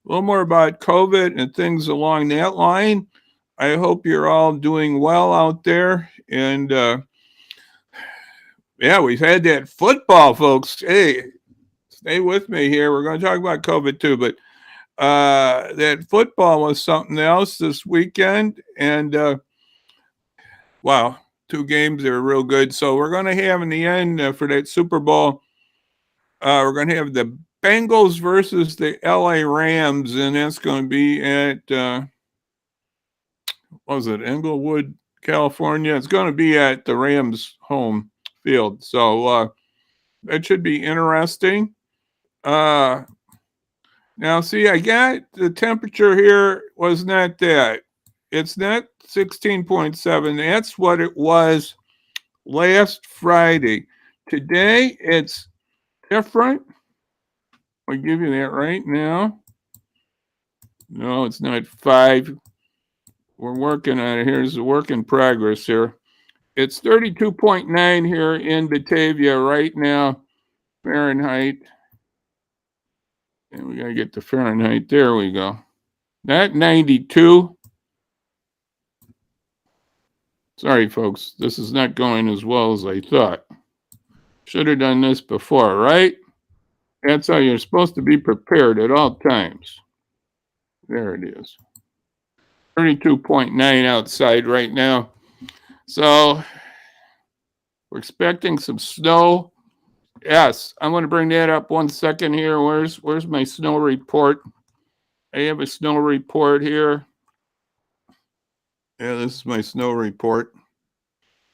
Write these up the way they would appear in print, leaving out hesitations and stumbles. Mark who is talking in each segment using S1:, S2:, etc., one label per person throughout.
S1: little more about COVID and things along that line. I hope you're all doing well out there. And yeah, we've had that football, folks. Hey, stay with me here. We're going to talk about COVID too, but that football was something else this weekend. And wow, two games that were real good. So we're going to have in the end for that Super Bowl, we're going to have the Bengals versus the LA Rams, and that's going to be at what was it, Englewood, California. It's going to be at the Rams home field. So that should be interesting. Now, see, I got the temperature here was not that. It's not 16.7. That's what it was last Friday. Today, it's different. I'll give you that right now. No, it's not 5. We're working on it. Here's the work in progress here. It's 32.9 here in Batavia right now, Fahrenheit. And we got to get the Fahrenheit. There we go. Not 92. Sorry, folks. This is not going as well as I thought. Should have done this before, right? That's how you're supposed to be prepared at all times. There it is. 32.9 outside right now. So we're expecting some snow. Yes, I'm going to bring that up 1 second here. Where's my snow report? I have a snow report here. Yeah, this is my snow report.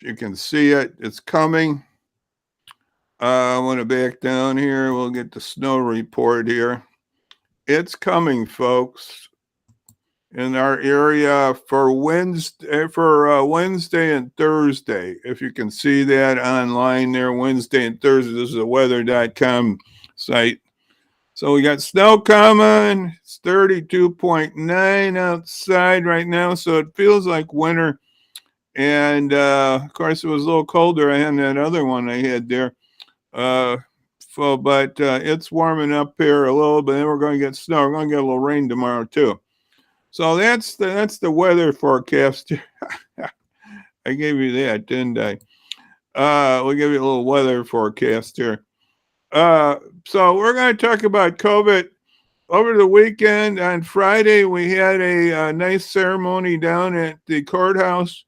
S1: You can see it. It's coming. I want to back down here. We'll get the snow report here. It's coming, folks, in our area for Wednesday and Thursday. If you can see that online there, Wednesday and Thursday. This is a weather.com site. So we got snow coming. It's 32.9 outside right now, so it feels like winter. And of course, it was a little colder than that other one I had there. But it's warming up here a little bit. Then we're going to get snow. We're going to get a little rain tomorrow too. So that's the weather forecast. I gave you that, didn't I? We'll give you a little weather forecast here. So we're going to talk about COVID. Over the weekend on Friday, we had a nice ceremony down at the courthouse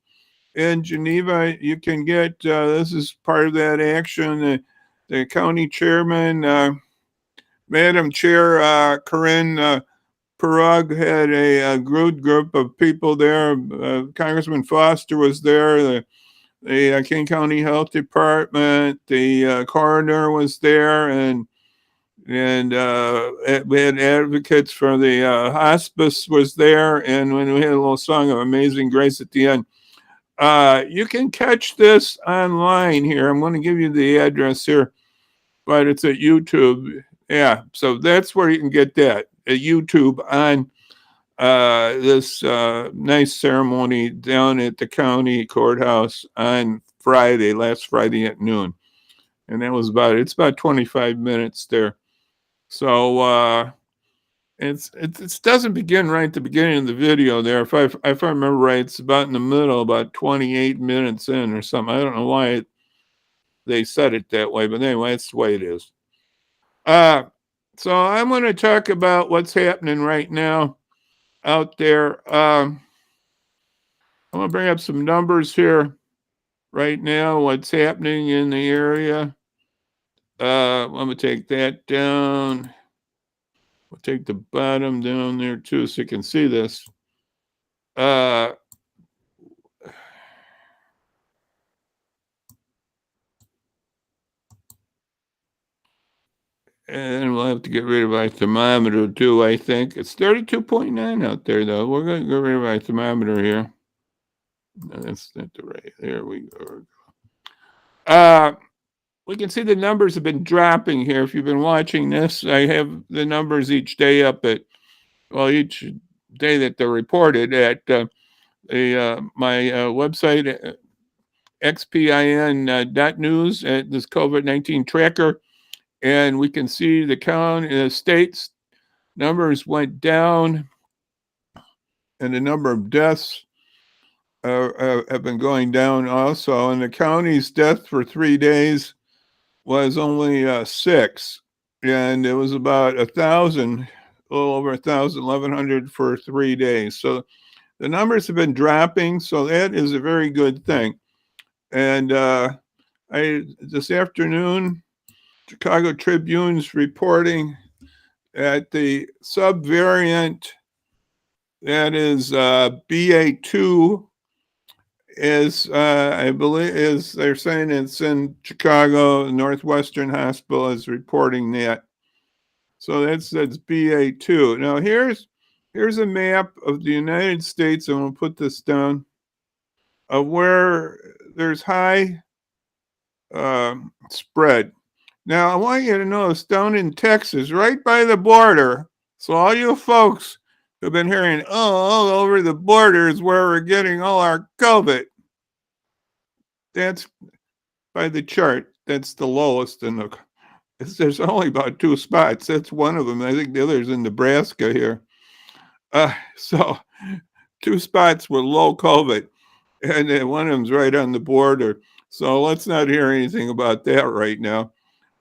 S1: in Geneva. You can get, this is part of that action. The county chairman, Madam Chair Corinne Perug had a good group of people there. Congressman Foster was there. The Kane County Health Department, the coroner was there, and we had advocates for the hospice was there, and when we had a little song of Amazing Grace at the end. You can catch this online here. I'm going to give you the address here, but it's at YouTube. Yeah, so that's where you can get that at YouTube on this nice ceremony down at the county courthouse on last Friday at noon. And that was it's about 25 minutes there. So it doesn't begin right at the beginning of the video there. If I remember right, it's about in the middle, about 28 minutes in or something. I don't know why they said it that way, but anyway, that's the way it is. So I'm going to talk about what's happening right now out there. I'm going to bring up some numbers here right now, what's happening in the area. I'm going to take that down. We'll take the bottom down there too so you can see this. And we'll have to get rid of our thermometer too, I think. It's 32.9 out there, though. We're going to get rid of our thermometer here. No, that's not the right. There we go. We can see the numbers have been dropping here. If you've been watching this, I have the numbers each day up at, each day that they're reported at my website, xpin.news, at this COVID-19 tracker. And we can see the states numbers went down, and the number of deaths have been going down also. And the county's death for 3 days was only 6, and it was about 1,000, a little over 1,000, 1,100 for 3 days. So the numbers have been dropping, so that is a very good thing. And this afternoon, Chicago Tribune's reporting that the subvariant that is BA2 is, I believe, they're saying it's in Chicago. Northwestern Hospital is reporting that. So that's BA2. Now here's a map of the United States, and we'll put this down, of where there's high spread. Now I want you to notice down in Texas, right by the border. So all you folks who've been hearing, all over the border is where we're getting all our COVID. That's by the chart. That's the lowest in the. There's only about 2 spots. That's one of them. I think the other's in Nebraska here. So 2 spots with low COVID, and one of them's right on the border. So let's not hear anything about that right now.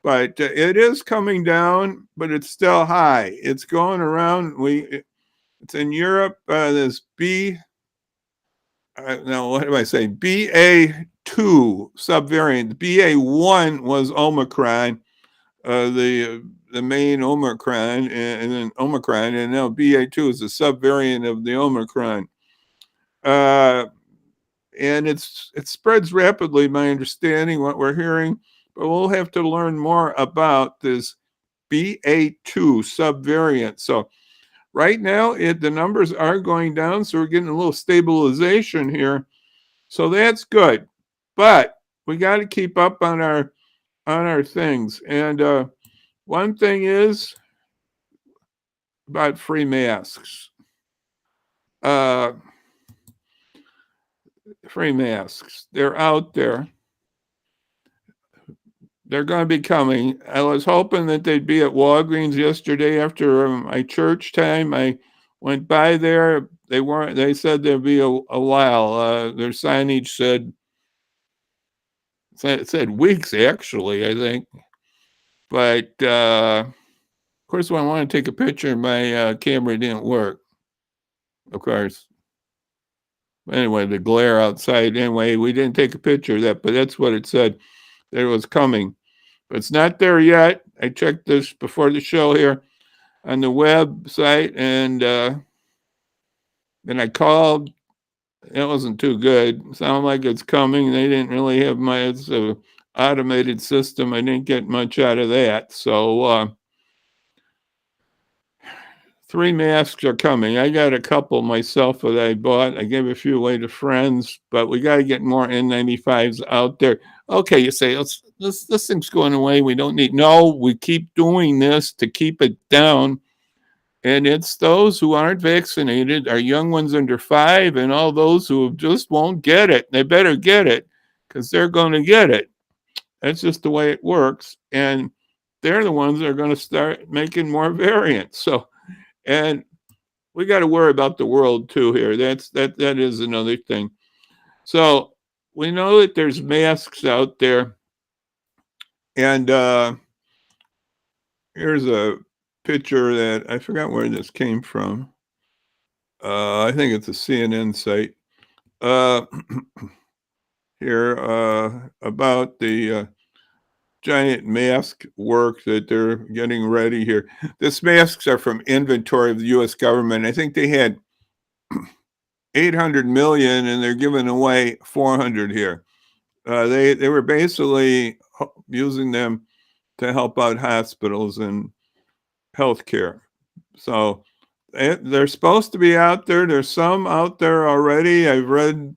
S1: But it is coming down, but it's still high. It's going around. It's in Europe. This what do I say? BA2 subvariant. BA1 was Omicron, the main Omicron, and then Omicron, and now BA2 is a subvariant of the Omicron. And it spreads rapidly, my understanding, what we're hearing, but we'll have to learn more about this BA2 subvariant. So right now, the numbers are going down, so we're getting a little stabilization here. So that's good. But we got to keep up on our things. And one thing is about free masks. Free masks. They're out there. They're going to be coming. I was hoping that they'd be at Walgreens yesterday after my church time. I went by there. They weren't. They said there'd be a while. Their signage said weeks, actually, I think. But of course, when I wanted to take a picture, my camera didn't work. Of course. Anyway, the glare outside. Anyway, we didn't take a picture of that, but that's what it said. That it was coming. But it's not there yet. I checked this before the show here on the website, and then I called. It wasn't too good. It sounded like it's coming. They didn't really have it's an automated system. I didn't get much out of that. So 3 masks are coming. I got a couple myself that I bought. I gave a few away to friends, but we got to get more N95s out there. Okay, you say, this thing's going away. We don't need. No, we keep doing this to keep it down. And it's those who aren't vaccinated, our young ones under 5, and all those who just won't get it. They better get it because they're going to get it. That's just the way it works. And they're the ones that are going to start making more variants. So, and we got to worry about the world too here. That is another thing. So we know that there's masks out there. And here's a picture that I forgot where this came from. I think it's a CNN site. Here about the giant mask work that they're getting ready here. These masks are from inventory of the U.S. government. I think they had 800 million, and they're giving away 400 here. They were basically using them to help out hospitals and healthcare. So they're supposed to be out there. There's some out there already, I've read,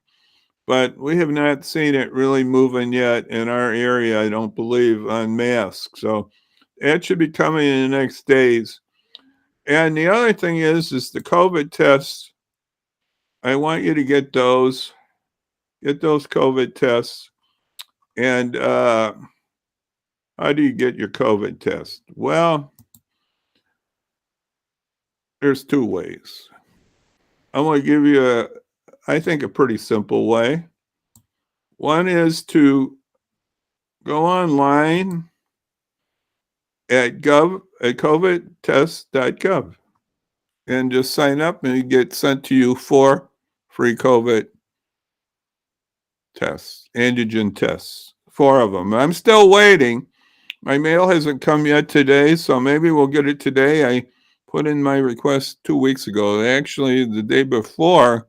S1: but we have not seen it really moving yet in our area, I don't believe, on masks. So that should be coming in the next days. And the other thing is the COVID tests. I want you to get those COVID tests. And how do you get your COVID test? Well, There's two ways. I'm going to give you I think, a pretty simple way. One is to go online at covidtest.gov and just sign up, and you get sent to you 4 free COVID tests, antigen tests, 4 of them. I'm still waiting. My mail hasn't come yet today, so maybe we'll get it today. I put in my request 2 weeks ago. Actually, the day before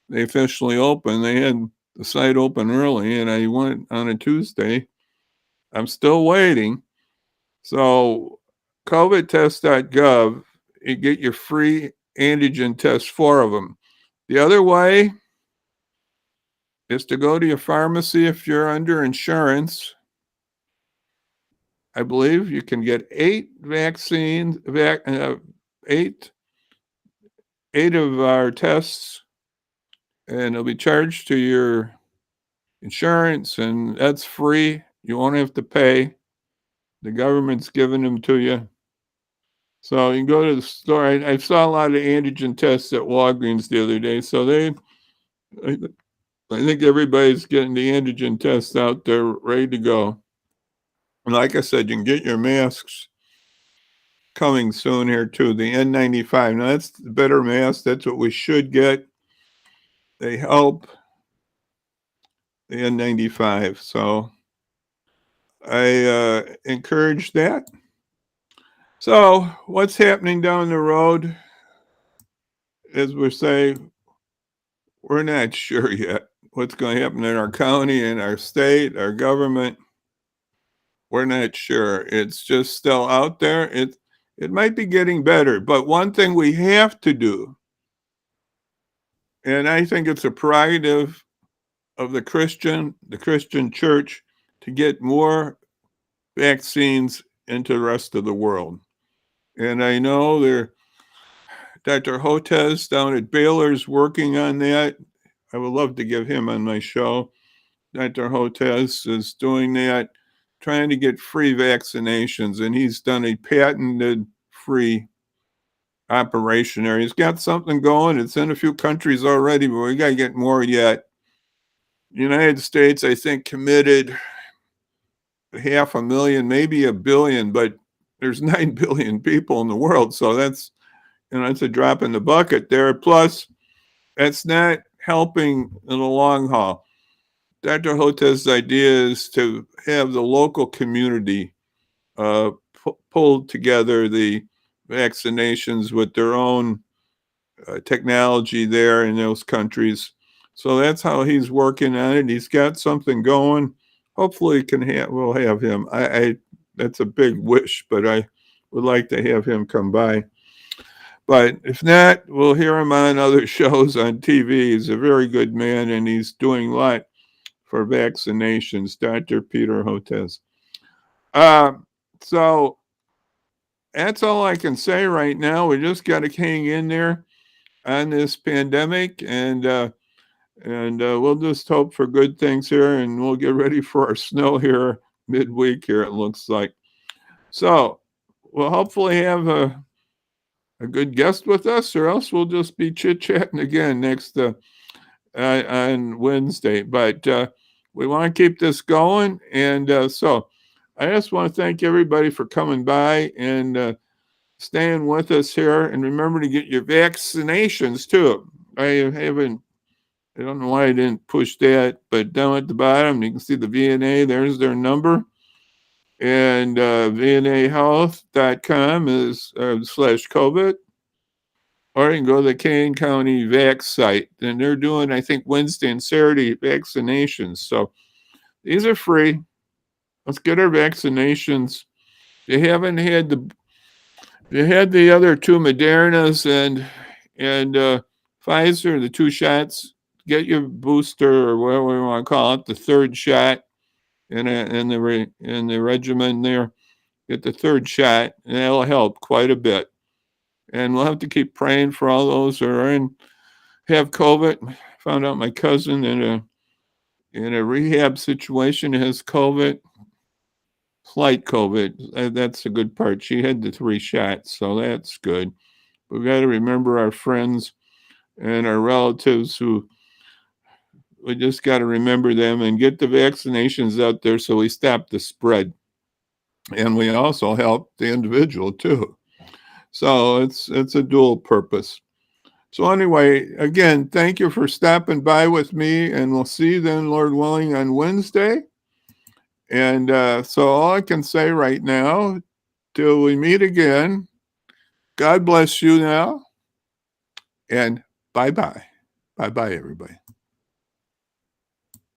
S1: they officially opened, they had the site open early, and I went on a Tuesday. I'm still waiting. So covidtest.gov, you get your free antigen tests, 4 of them. The other way is to go to your pharmacy if you're under insurance. I believe you can get 8 vaccines, 8 of our tests, and it'll be charged to your insurance, and that's free. You won't have to pay. The government's giving them to you. So you can go to the store. I saw a lot of antigen tests at Walgreens the other day. So I think everybody's getting the antigen tests out there ready to go. And like I said, you can get your masks coming soon here too. The N95. Now that's the better mask. That's what we should get. They help. The N95. So I encourage that. So what's happening down the road? As we say, we're not sure yet what's going to happen in our county, in our state, our government. We're not sure. It's just still out there. It might be getting better, but one thing we have to do, and I think it's a prerogative of the Christian church, to get more vaccines into the rest of the world. And I know Dr. Hotez down at Baylor's working on that. I would love to get him on my show. Dr. Hotez is doing that, trying to get free vaccinations, and he's done a patented free operation there. He's got something going. It's in a few countries already, but we got to get more yet. The United States, I think, committed 500,000, maybe 1 billion, but there's 9 billion people in the world, so that's it's a drop in the bucket there. Plus, that's not helping in the long haul. Dr. Hotez's idea is to have the local community pull together the vaccinations with their own technology there in those countries. So that's how he's working on it. He's got something going. Hopefully, we'll have him. That's a big wish, but I would like to have him come by. But if not, we'll hear him on other shows on TV. He's a very good man, and he's doing a lot for vaccinations, Dr. Peter Hotez. So that's all I can say right now. We just got to hang in there on this pandemic, and we'll just hope for good things here, and we'll get ready for our snow here midweek here, it looks like. So we'll hopefully have a good guest with us, or else we'll just be chit-chatting again next on Wednesday. But we want to keep this going, and so I just want to thank everybody for coming by and staying with us here. And remember to get your vaccinations too. I don't know why I didn't push that, but down at the bottom you can see the VNA. There's their number. And VNAhealth.com is /COVID. Or you can go to the Kane County Vax site. And they're doing, I think, Wednesday and Saturday vaccinations. So these are free. Let's get our vaccinations. If you haven't had the other 2 Modernas and Pfizer, the 2 shots, get your booster, or whatever we want to call it, the 3rd shot in the regimen there. Get the 3rd shot, and that'll help quite a bit. And we'll have to keep praying for all those who have COVID. Found out my cousin in a rehab situation has COVID, slight COVID. That's a good part. She had the 3 shots, so that's good. We've got to remember our friends and our relatives who we just got to remember them and get the vaccinations out there so we stop the spread. And we also help the individual too. So it's a dual purpose. So anyway, again, thank you for stopping by with me, and we'll see you then, Lord willing, on Wednesday. And so all I can say right now, till we meet again, God bless you now, and bye-bye. Bye-bye, everybody.